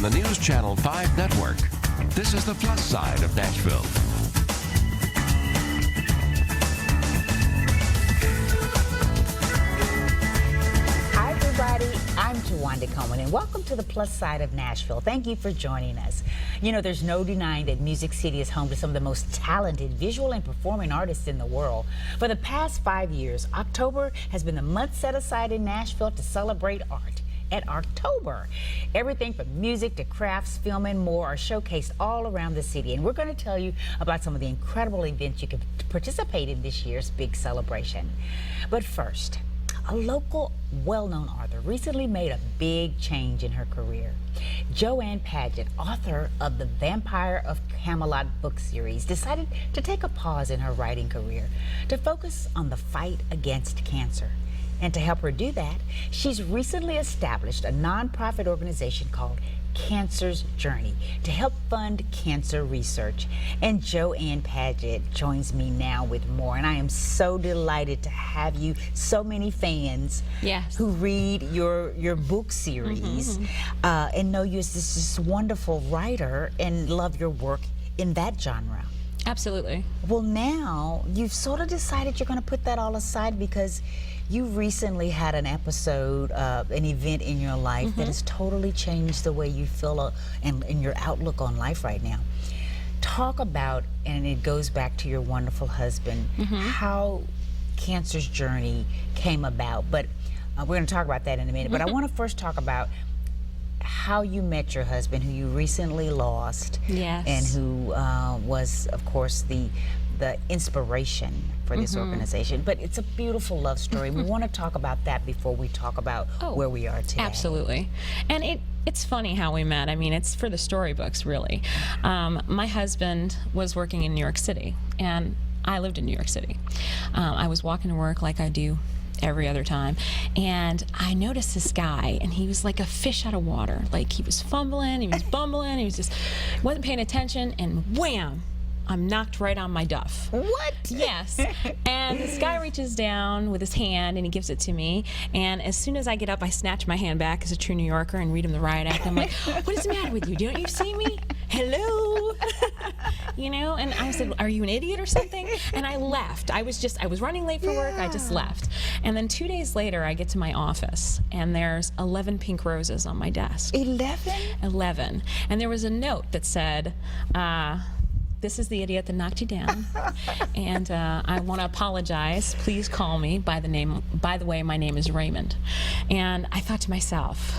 on the News Channel 5 network. This is the plus side of Nashville. Hi, everybody. I'm Jawanda Coleman, and welcome to the plus side of Nashville. Thank you for joining us. You know, there's no denying that Music City is home to some of the most talented visual and performing artists in the world. For the past 5 years, October has been the month set aside in Nashville to celebrate art. At October, everything from music to crafts, film, and more are showcased all around the city. And we're going to tell you about some of the incredible events you can participate in this year's big celebration. But first, a local well-known author recently made a big change in her career. Joanne Paget, author of the Vampire of Camelot book series, decided to take a pause in her writing career to focus on the fight against cancer. And to help her do that, she's recently established a nonprofit organization called Cancer's Journey to help fund cancer research. And Joanne Paget joins me now with more. And I am so delighted to have you, so many fans who read your book series and know you as this wonderful writer and love your work in that genre. Absolutely. Well, now you've sort of decided you're going to put that all aside because you recently had an episode, an event in your life that has totally changed the way you feel and your outlook on life right now. Talk about, and it goes back to your wonderful husband, how Cancer's Journey came about. But we're going to talk about that in a minute. But I want to first talk about how you met your husband, who you recently lost, and who was, of course, the inspiration for this organization. But it's a beautiful love story. We want to talk about that before we talk about where we are today. Absolutely. And it's funny how we met. I mean, it's for the storybooks, really. My husband was working in New York City, and I lived in New York City. I was walking to work like I do every other time, and I noticed this guy, and he was like a fish out of water. Like, he was fumbling, he was bumbling, he was just wasn't paying attention, and wham, I'm knocked right on my duff. What? Yes. And this guy reaches down with his hand and he gives it to me, and as soon as I get up, I snatch my hand back as a true New Yorker and read him the riot act. I'm like, what is the matter with you? Don't you see me? Hello? You know, and I said, are you an idiot or something? And I left. I was running late for work. I just left. And then 2 days later, I get to my office, and there's 11 pink roses on my desk. 11? 11. And there was a note that said, this is the idiot that knocked you down, and I want to apologize. Please call me by the way, my name is Raymond. And I thought to myself,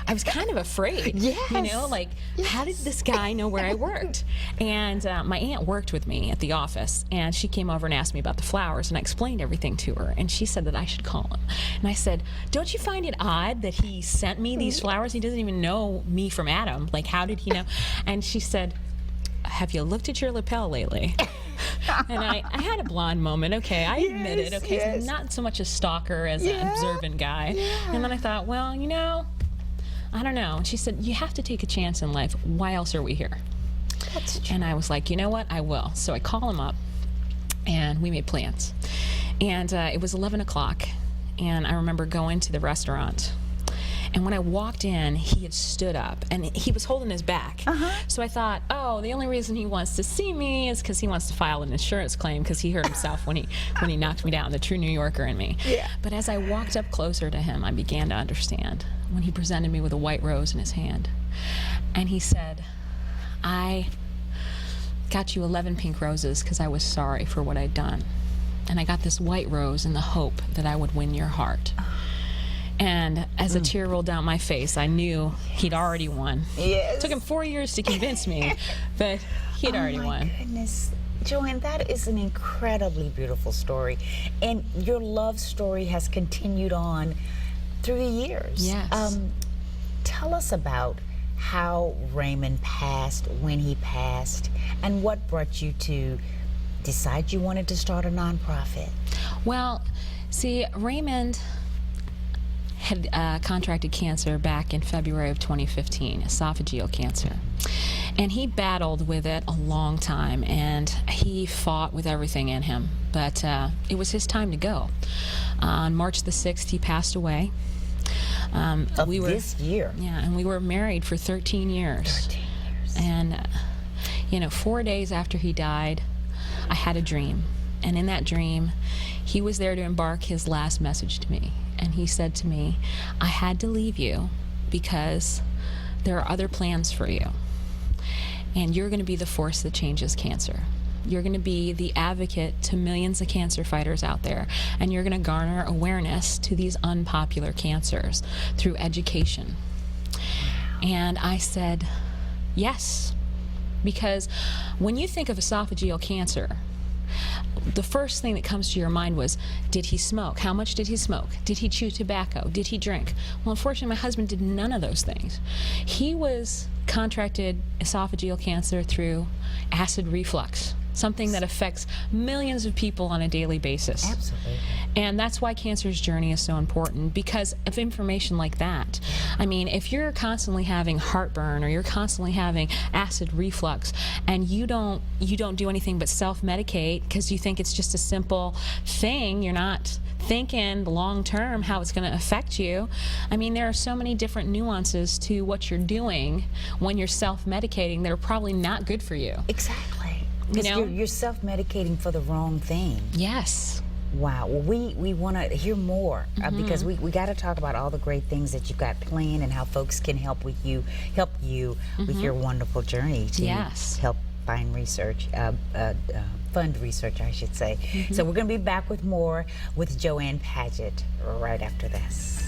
I was kind of afraid. You know, like, how did this guy know where I worked? And my aunt worked with me at the office, and she came over and asked me about the flowers, and I explained everything to her, and she said that I should call him. And I said, don't you find it odd that he sent me these flowers? He doesn't even know me from Adam. Like, how did he know? And she said, have you looked at your lapel lately? And I had a blonde moment. Okay, I admit it. Okay, so I'm not so much a stalker as an observant guy. And then I thought, well, you know, I don't know. And she said, you have to take a chance in life. Why else are we here? That's true. And I was like, you know what? I will. So I call him up, and we made plans. And it was 11 o'clock, and I remember going to the restaurant. And when I walked in, he had stood up, and he was holding his back. So I thought, oh, the only reason he wants to see me is because he wants to file an insurance claim because he hurt himself when he knocked me down, the true New Yorker in me. But as I walked up closer to him, I began to understand when he presented me with a white rose in his hand. And he said, I got you 11 pink roses because I was sorry for what I'd done. And I got this white rose in the hope that I would win your heart. And as a tear rolled down my face, I knew he'd already won. It took him 4 years to convince me, but he'd already won. Oh my goodness. Joanne, that is an incredibly beautiful story. And your love story has continued on through the years. Tell us about how Raymond passed, when he passed, and what brought you to decide you wanted to start a nonprofit. Well, see, Raymond had contracted cancer back in February of 2015, esophageal cancer. And he battled with it a long time, and he fought with everything in him. But it was his time to go. On March the 6th, he passed away. Of this year. Yeah, and we were married for 13 years. 13 years. And, 4 days after he died, I had a dream. And in that dream, he was there to embark his last message to me. And he said to me, I had to leave you because there are other plans for you. And you're going to be the force that changes cancer. You're going to be the advocate to millions of cancer fighters out there. And you're going to garner awareness to these unpopular cancers through education. And I said, yes. Because when you think of esophageal cancer, the first thing that comes to your mind was, did he smoke? How much did he smoke? Did he chew tobacco? Did he drink? Well, unfortunately, my husband did none of those things. He was contracted esophageal cancer through acid reflux, something that affects millions of people on a daily basis. Absolutely. And that's why cancer's journey is so important, because of information like that. I mean, if you're constantly having heartburn or you're constantly having acid reflux and you don't do anything but self-medicate because you think it's just a simple thing, you're not thinking long term how it's going to affect you. I mean, there are so many different nuances to what you're doing when you're self-medicating that are probably not good for you. Exactly. Because you're self-medicating for the wrong thing. Yes. Wow. Well, we want to hear more because we got to talk about all the great things that you've got planned and how folks can help you with your wonderful journey to help find research, fund research, I should say. So we're going to be back with more with Joanne Paget right after this.